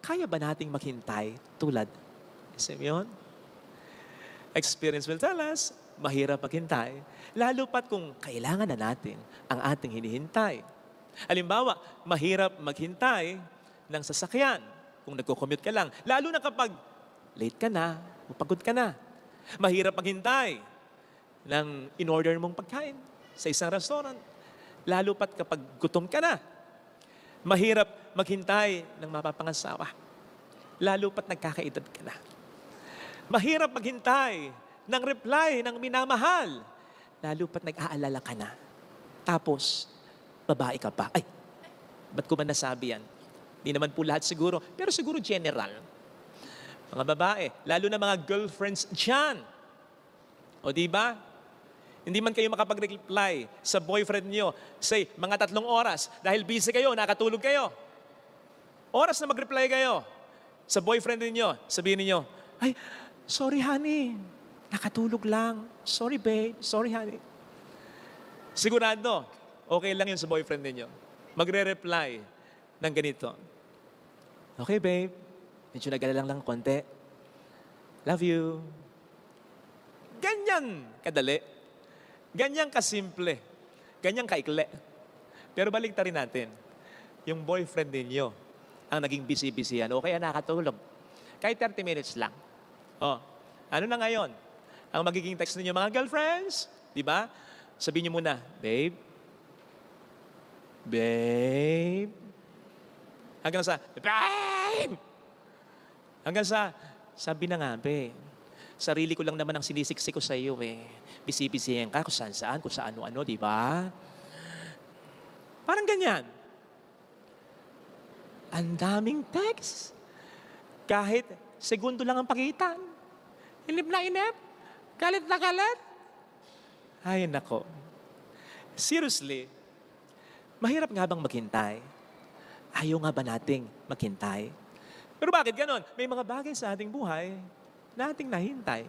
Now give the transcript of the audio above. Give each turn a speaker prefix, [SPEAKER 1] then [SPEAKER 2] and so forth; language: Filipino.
[SPEAKER 1] kaya ba nating maghintay tulad ni Simeon? Experience will tell us, mahirap maghintay, lalo pat kung kailangan na natin ang ating hinihintay. Halimbawa, mahirap maghintay ng sasakyan kung nagko-commute ka lang, lalo na kapag late ka na o pagod ka na. Mahirap maghintay ng in-order mong pagkain sa isang restaurant, lalo pat kapag gutom ka na. Mahirap maghintay ng mapapangasawa, lalo pat nagkakaedad ka na. Mahirap maghintay ng reply ng minamahal, lalo pat nag-aalala ka na. Tapos, babae ka pa. Ay, ba't ko ba nasabi yan? Di naman po lahat siguro, pero siguro general. Mga babae, lalo na mga girlfriends dyan. O di ba? Hindi man kayo makapag-reply sa boyfriend nyo, say, mga 3 oras, dahil busy kayo, nakatulog kayo. Oras na mag-reply kayo sa boyfriend niyo, sabihin niyo, ay, sorry honey, nakatulog lang. Sorry babe, sorry honey. Sigurado, okay lang yun sa boyfriend niyo. Magre-reply ng ganito. Okay babe, medyo nag-alala lang konti. Love you. Ganyan kadali. Ganyan kasimple. Ganyan kaikli. Pero balik rin natin. Yung boyfriend ninyo ang naging busy-busy yan o kaya nakatulog. Kahit 30 minutes lang. Oh, ano na ngayon? Ang magiging text ninyo mga girlfriends, di ba? Sabihin niyo muna, babe, babe, hanggang sa, babe, hanggang sa, sabi na nga, babe, sarili ko lang naman ang sinisiksik ko sa iyo eh. Bisi-bisihan ka kung saan-saan, kung sa ano-ano, di ba? Parang ganyan. Ang daming text. Kahit segundo lang ang pagitan. Inip na inip. Galit na galit. Ay, nako. Seriously, mahirap nga bang maghintay? Ayaw nga ba nating maghintay? Pero bakit ganon? May mga bagay sa ating buhay na ating nahintay.